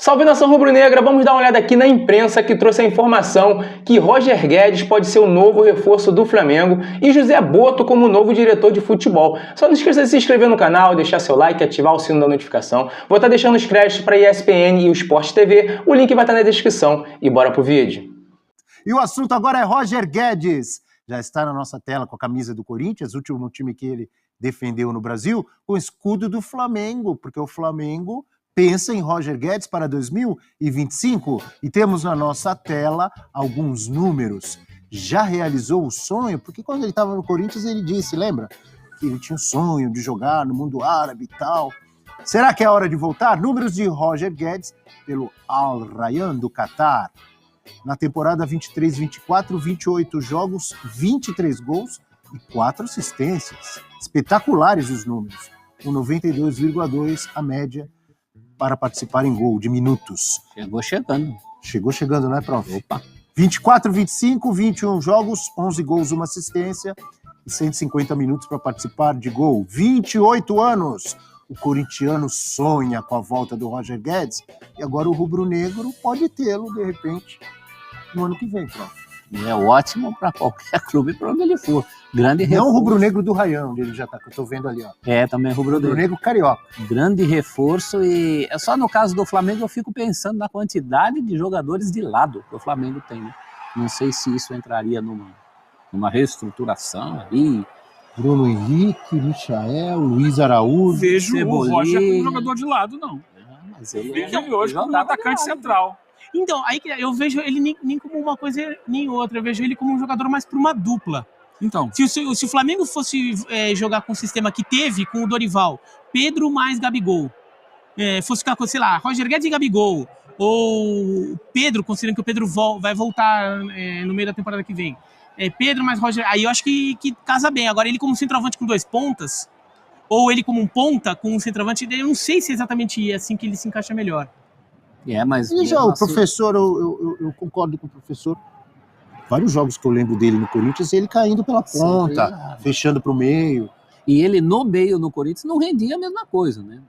Salve nação rubro-negra, vamos dar uma olhada aqui na imprensa que trouxe a informação que Roger Guedes pode ser o novo reforço do Flamengo e José Boto como novo diretor de futebol. Só não esqueça de se inscrever no canal, deixar seu like e ativar o sino da notificação. Vou estar deixando os créditos para a ESPN e o Sport TV, o link vai estar na descrição. E bora pro vídeo. E o assunto agora é Roger Guedes. Já está na nossa tela com a camisa do Corinthians, último time que ele defendeu no Brasil, com o escudo do Flamengo, porque o Flamengo pensa em Roger Guedes para 2025 e temos na nossa tela alguns números. Já realizou o sonho? Porque quando ele estava no Corinthians ele disse, lembra? Que ele tinha um sonho de jogar no mundo árabe e tal. Será que é hora de voltar? Números de Roger Guedes pelo Al Rayyan do Catar. Na temporada 23-24, 28 jogos, 23 gols e 4 assistências. Espetaculares os números. Com 92,2 a média para participar em gol de minutos. Chegou chegando, né, prof? Opa! 24, 25, 21 jogos, 11 gols, 1 assistência e 150 minutos para participar de gol. 28 anos! O corintiano sonha com a volta do Roger Guedes e agora o rubro-negro pode tê-lo, de repente, no ano que vem, prof. É ótimo para qualquer clube, para onde ele for. Grande reforço. Não o rubro-negro do Rayyan, onde ele já está, que eu estou vendo ali, ó. É, também Rubro-negro carioca. Grande reforço e é só no caso do Flamengo eu fico pensando na quantidade de jogadores de lado que o Flamengo tem, né? Não sei se isso entraria numa reestruturação aí. Bruno Henrique, Michael, Luiz Araújo. Vejo Cebolinha. o Roger como jogador de lado, não. Mas ele Vejo ele hoje como um atacante central. Então, aí eu vejo ele nem como uma coisa nem outra, eu vejo ele como um jogador mais para uma dupla. Então, Se o Flamengo fosse jogar com o sistema que teve com o Dorival, Pedro mais Gabigol, fosse ficar com, sei lá, Roger Guedes e Gabigol, ou Pedro, considerando que o Pedro vai voltar no meio da temporada que vem, Pedro mais Roger, aí eu acho que casa bem. Agora ele como centroavante com 2 pontas, ou ele como um ponta com um centroavante, eu não sei se é exatamente assim que ele se encaixa melhor. Mas E já o professor, eu concordo com o professor. Vários jogos que eu lembro dele no Corinthians, ele caindo pela ponta, fechando para o meio. E ele no meio no Corinthians não rendia a mesma coisa, né?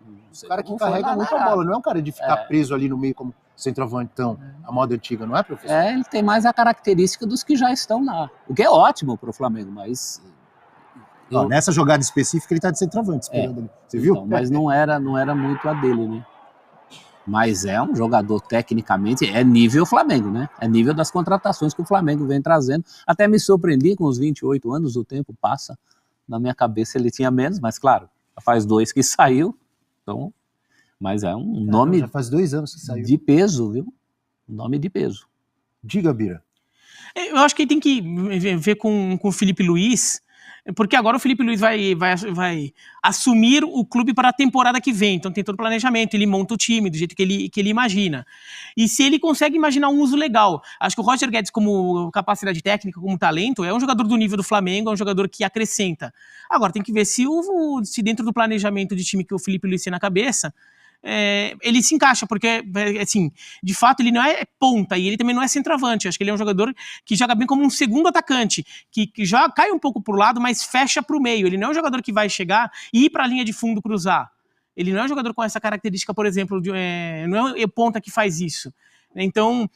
O cara que carrega muita bola, não é um cara de ficar preso ali no meio como centroavantão, a moda antiga, não é, professor? Ele tem mais a característica dos que já estão lá. O que é ótimo para o Flamengo, mas... Nessa jogada específica ele está de centroavante esperando ali. Você viu? Então, mas não era muito a dele, né? Mas é um jogador tecnicamente, é nível Flamengo, né? É nível das contratações que o Flamengo vem trazendo. Até me surpreendi com os 28 anos, o tempo passa. Na minha cabeça ele tinha menos, mas claro, faz 2 que saiu. Então, mas é um nome... Já faz 2 anos que saiu. De peso, viu? Um nome de peso. Diga, Bira. Eu acho que ele tem que ver com o Felipe Luiz, porque agora o Felipe Luiz vai assumir o clube para a temporada que vem, então tem todo o planejamento, ele monta o time do jeito que ele imagina. E se ele consegue imaginar um uso legal, acho que o Roger Guedes como capacidade técnica, como talento, é um jogador do nível do Flamengo, é um jogador que acrescenta. Agora tem que ver se dentro do planejamento de time que o Felipe Luiz tem na cabeça, ele se encaixa, porque, assim, de fato ele não é ponta e ele também não é centroavante. Acho que ele é um jogador que joga bem como um segundo atacante, que já cai um pouco pro lado, mas fecha pro meio. Ele não é um jogador que vai chegar e ir pra linha de fundo cruzar. Ele não é um jogador com essa característica, por exemplo, não é ponta que faz isso. Então,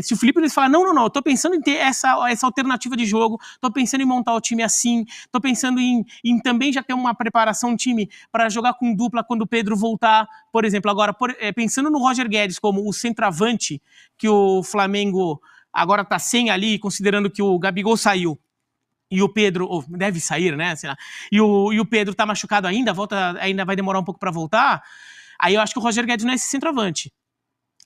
se o Felipe Luiz falar, não, eu tô pensando em ter essa alternativa de jogo, tô pensando em montar o time assim, tô pensando em também já ter uma preparação de time para jogar com dupla quando o Pedro voltar, por exemplo. Agora, pensando no Roger Guedes como o centroavante, que o Flamengo agora tá sem ali, considerando que o Gabigol saiu, e o Pedro, deve sair, né, sei lá, e o Pedro tá machucado ainda vai demorar um pouco para voltar, aí eu acho que o Roger Guedes não é esse centroavante.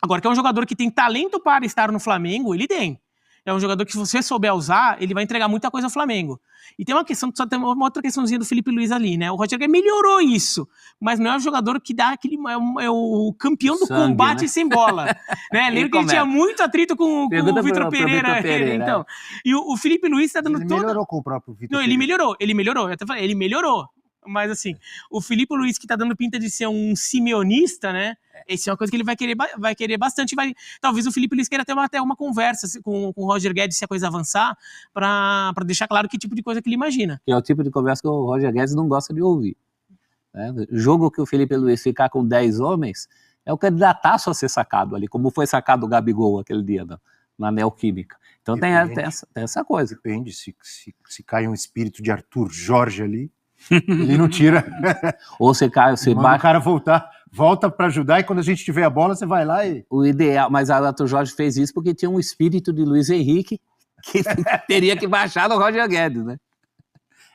Agora, que é um jogador que tem talento para estar no Flamengo, ele tem. É um jogador que, se você souber usar, ele vai entregar muita coisa ao Flamengo. E tem só tem uma outra questãozinha do Felipe Luiz ali, né? O Roger Guedes melhorou isso, mas não é um jogador que dá aquele... É o campeão do sangue, combate, né? Sem bola. Né? Lembra que ele tinha muito atrito com o Vitor Pereira. Então. E o Felipe Luiz tá dando ele melhorou com o próprio Vitor Pereira. Não, ele melhorou. Eu até falei, ele melhorou. Mas assim, o Felipe Luiz, que tá dando pinta de ser um simeonista, né? Essa é uma coisa que ele vai querer bastante. Talvez o Felipe Luiz queira ter até uma conversa com o Roger Guedes, se a coisa avançar, para deixar claro que tipo de coisa que ele imagina. Que é o tipo de conversa que o Roger Guedes não gosta de ouvir. Jogo que o Felipe Luiz ficar com 10 homens, É o candidataço a ser sacado ali, como foi sacado o Gabigol aquele dia na Neoquímica. Então tem essa coisa. Depende, se cai um espírito de Arthur Jorge ali, ele não tira. Ou você cai, você manda o cara volta para ajudar, e quando a gente tiver a bola, você vai lá e... O ideal, mas a Arthur Jorge fez isso porque tinha um espírito de Luiz Henrique que teria que baixar no Roger Guedes, né?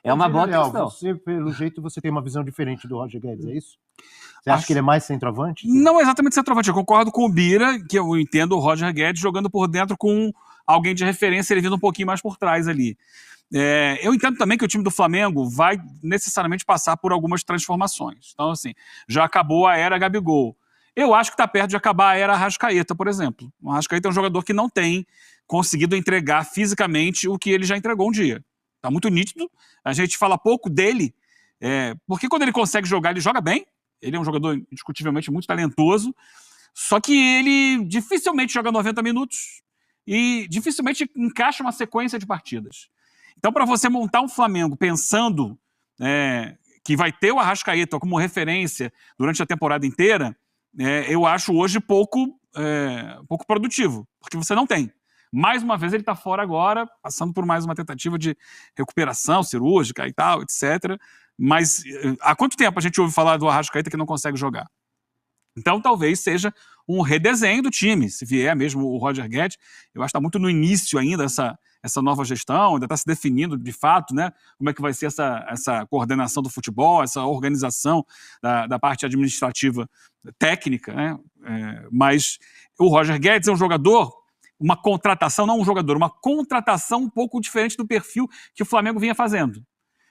É uma boa questão. Você, pelo jeito, você tem uma visão diferente do Roger Guedes, é isso? Você acha que ele é mais centroavante? Não exatamente centroavante. Eu concordo com o Bira, que eu entendo o Roger Guedes jogando por dentro com alguém de referência, ele vindo um pouquinho mais por trás ali. Eu entendo também que o time do Flamengo vai necessariamente passar por algumas transformações. Então, assim, já acabou a era Gabigol. Eu acho que está perto de acabar a era Arrascaeta, por exemplo. O Arrascaeta é um jogador que não tem conseguido entregar fisicamente o que ele já entregou um dia. Está muito nítido. A gente fala pouco dele, porque quando ele consegue jogar, ele joga bem. Ele é um jogador indiscutivelmente muito talentoso, só que ele dificilmente joga 90 minutos e dificilmente encaixa uma sequência de partidas. Então, para você montar um Flamengo pensando que vai ter o Arrascaeta como referência durante a temporada inteira, eu acho hoje pouco produtivo, porque você não tem. Mais uma vez ele está fora agora, passando por mais uma tentativa de recuperação cirúrgica e tal, etc. Mas há quanto tempo a gente ouve falar do Arrascaeta que não consegue jogar? Então talvez seja um redesenho do time, se vier mesmo o Roger Guedes. Eu acho que está muito no início ainda essa nova gestão, ainda está se definindo de fato, né, como é que vai ser essa coordenação do futebol, essa organização da parte administrativa técnica, né? Mas o Roger Guedes é um jogador, uma contratação um pouco diferente do perfil que o Flamengo vinha fazendo.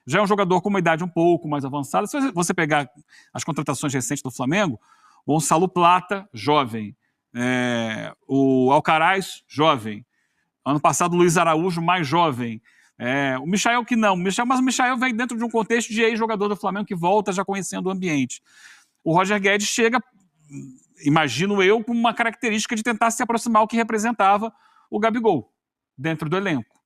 Já é um jogador com uma idade um pouco mais avançada. Se você pegar as contratações recentes do Flamengo, o Gonçalo Plata, jovem. O Alcaraz, jovem. Ano passado, o Luiz Araújo, mais jovem. O Michael que não. Mas o Michael vem dentro de um contexto de ex-jogador do Flamengo que volta já conhecendo o ambiente. O Roger Guedes chega, imagino eu, com uma característica de tentar se aproximar ao que representava o Gabigol dentro do elenco.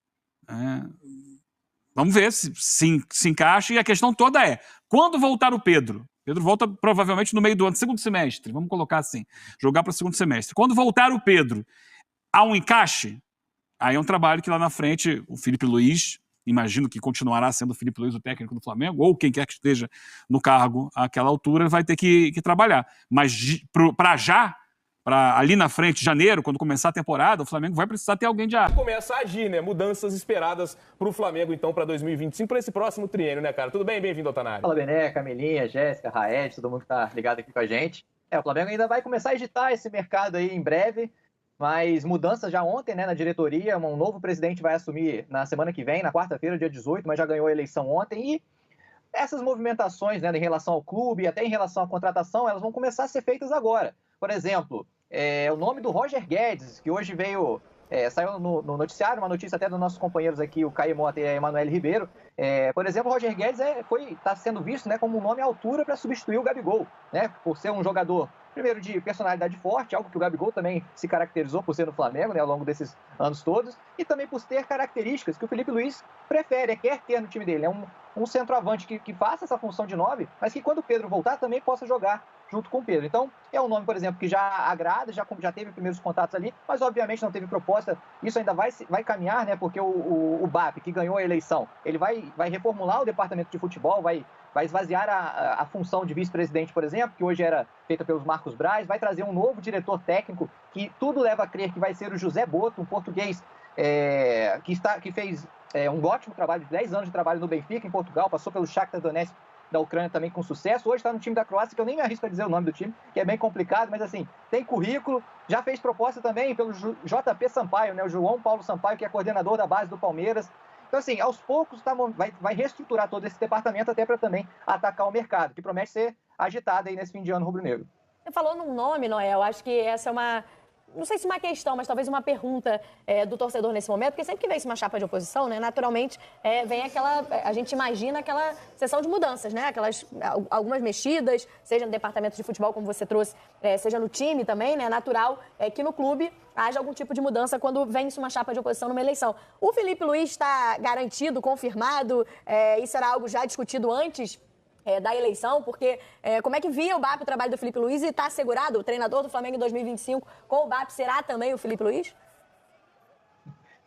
Vamos ver se encaixa. E a questão toda é, quando voltar o Pedro? Pedro volta provavelmente no meio do ano, segundo semestre, vamos colocar assim, jogar para o segundo semestre. Quando voltar o Pedro, há um encaixe? Aí é um trabalho que lá na frente o Filipe Luís, imagino que continuará sendo o Filipe Luís o técnico do Flamengo, ou quem quer que esteja no cargo àquela altura, vai ter que trabalhar. Mas para ali na frente, janeiro, quando começar a temporada, o Flamengo vai precisar ter alguém de área. Começa a agir, né? Mudanças esperadas para o Flamengo, então, para 2025, para esse próximo triênio, né, cara? Tudo bem? Bem-vindo ao Tanário. Fala, Bené, Camilinha, Jéssica, Raed, todo mundo que tá ligado aqui com a gente. O Flamengo ainda vai começar a agitar esse mercado aí em breve, mas mudanças já ontem, né, na diretoria. Um novo presidente vai assumir na semana que vem, na quarta-feira, dia 18, mas já ganhou a eleição ontem. E essas movimentações, né, em relação ao clube e até em relação à contratação, elas vão começar a ser feitas agora. Por exemplo, o nome do Roger Guedes, que hoje veio, saiu no noticiário, uma notícia até dos nossos companheiros aqui, o Caio Mota e a Emanuele Ribeiro. Por exemplo, o Roger Guedes está sendo visto, né, como um nome à altura para substituir o Gabigol, né, por ser um jogador, primeiro, de personalidade forte, algo que o Gabigol também se caracterizou por ser no Flamengo, né, ao longo desses anos todos, e também por ter características que o Filipe Luís prefere, quer ter no time dele. É um centroavante que faça essa função de 9, mas que quando o Pedro voltar também possa jogar junto com o Pedro. Então, é um nome, por exemplo, que já agrada, já teve primeiros contatos ali, mas obviamente não teve proposta. Isso ainda vai caminhar, né? Porque o BAP, que ganhou a eleição, ele vai reformular o departamento de futebol, vai esvaziar a função de vice-presidente, por exemplo, que hoje era feita pelos Marcos Braz, vai trazer um novo diretor técnico, que tudo leva a crer que vai ser o José Boto, um português que fez um ótimo trabalho, 10 anos de trabalho no Benfica, em Portugal, passou pelo Shakhtar Donetsk da Ucrânia também com sucesso. Hoje está no time da Croácia, que eu nem me arrisco a dizer o nome do time, que é bem complicado, mas assim, tem currículo, já fez proposta também pelo JP Sampaio, né, o João Paulo Sampaio, que é coordenador da base do Palmeiras. Então, assim, aos poucos vai reestruturar todo esse departamento até para também atacar o mercado, que promete ser agitado aí nesse fim de ano rubro-negro. Você falou num nome, Noel, acho que essa é uma... Não sei se uma questão, mas talvez uma pergunta do torcedor nesse momento, porque sempre que vem uma chapa de oposição, né, naturalmente vem a gente imagina aquela sessão de mudanças, né, algumas mexidas, seja no departamento de futebol, como você trouxe, seja no time também, né, natural que no clube haja algum tipo de mudança quando vence uma chapa de oposição numa eleição. O Filipe Luís está garantido, confirmado, isso era algo já discutido antes da eleição, porque como é que via o BAP o trabalho do Felipe Luiz e está assegurado, o treinador do Flamengo em 2025 com o BAP será também o Felipe Luiz?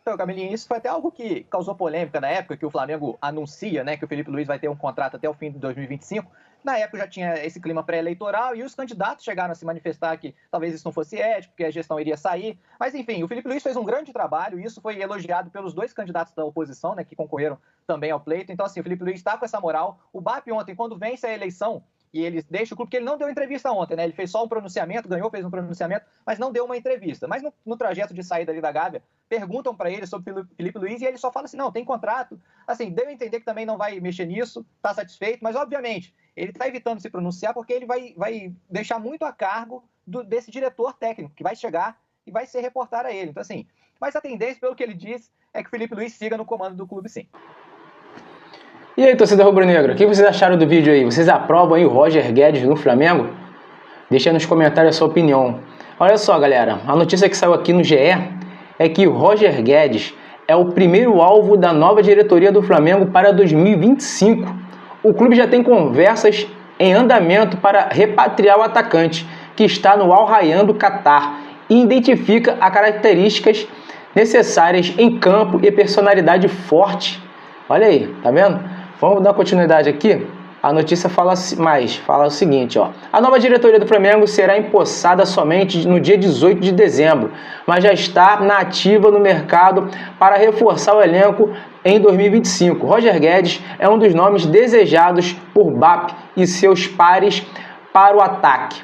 Então, Camilinha, isso foi até algo que causou polêmica na época que o Flamengo anuncia, né, que o Felipe Luiz vai ter um contrato até o fim de 2025. Na época já tinha esse clima pré-eleitoral e os candidatos chegaram a se manifestar que talvez isso não fosse ético, que a gestão iria sair. Mas, enfim, o Felipe Luiz fez um grande trabalho e isso foi elogiado pelos 2 candidatos da oposição, né, que concorreram também ao pleito. Então, assim, o Felipe Luiz está com essa moral. O BAP ontem, quando vence a eleição, e ele deixa o clube, porque ele não deu entrevista ontem, né? Ele fez só um pronunciamento, ganhou, fez um pronunciamento, mas não deu uma entrevista. Mas no trajeto de saída ali da Gávea, perguntam para ele sobre o Felipe Luiz e ele só fala assim, não, tem contrato. Assim, deu a entender que também não vai mexer nisso, está satisfeito, mas obviamente ele está evitando se pronunciar porque ele vai deixar muito a cargo desse diretor técnico, que vai chegar e vai se reportar a ele. Então, assim, mas a tendência, pelo que ele diz, é que o Felipe Luiz siga no comando do clube, sim. E aí, torcida rubro-negra, o que vocês acharam do vídeo aí? Vocês aprovam aí o Roger Guedes no Flamengo? Deixa aí nos comentários a sua opinião. Olha só, galera, a notícia que saiu aqui no GE é que o Roger Guedes é o primeiro alvo da nova diretoria do Flamengo para 2025. O clube já tem conversas em andamento para repatriar o atacante, que está no Al Rayyan do Catar, e identifica as características necessárias em campo e personalidade forte. Olha aí, tá vendo? Vamos dar continuidade aqui. A notícia fala o seguinte, ó. A nova diretoria do Flamengo será empossada somente no dia 18 de dezembro, mas já está na ativa no mercado para reforçar o elenco em 2025. Roger Guedes é um dos nomes desejados por BAP e seus pares para o ataque.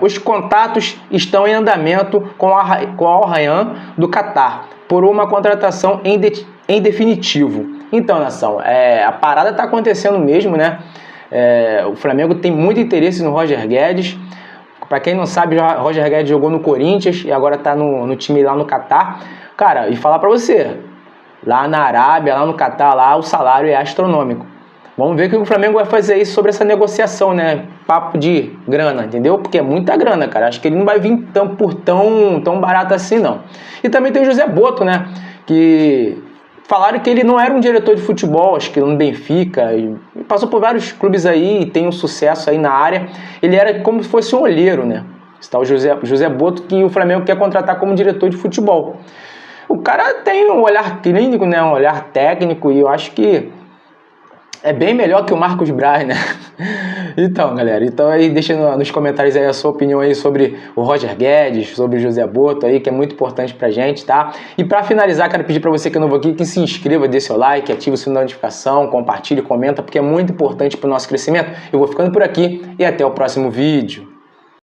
Os contatos estão em andamento com o Al Rayyan do Catar por uma contratação em definitivo. Então, nação, a parada está acontecendo mesmo, né? O Flamengo tem muito interesse no Roger Guedes. Para quem não sabe, o Roger Guedes jogou no Corinthians e agora está no time lá no Catar. Cara, e falar para você, lá na Arábia, lá no Catar, lá o salário é astronômico. Vamos ver o que o Flamengo vai fazer aí sobre essa negociação, né? Papo de grana, entendeu? Porque é muita grana, cara. Acho que ele não vai vir tão barato assim, não. E também tem o José Boto, né? Que falaram que ele não era um diretor de futebol, acho que no Benfica, e passou por vários clubes aí e tem um sucesso aí na área. Ele era como se fosse um olheiro, né? Está o José Boto, que o Flamengo quer contratar como diretor de futebol. O cara tem um olhar clínico, né? Um olhar técnico, e eu acho que é bem melhor que o Marcos Braz, né? Então, galera, aí deixa nos comentários aí a sua opinião aí sobre o Roger Guedes, sobre o José Boto aí, que é muito importante pra gente, tá? E pra finalizar, quero pedir pra você que é novo aqui, que se inscreva, dê seu like, ative o sininho da notificação, compartilhe, comenta, porque é muito importante pro nosso crescimento. Eu vou ficando por aqui e até o próximo vídeo.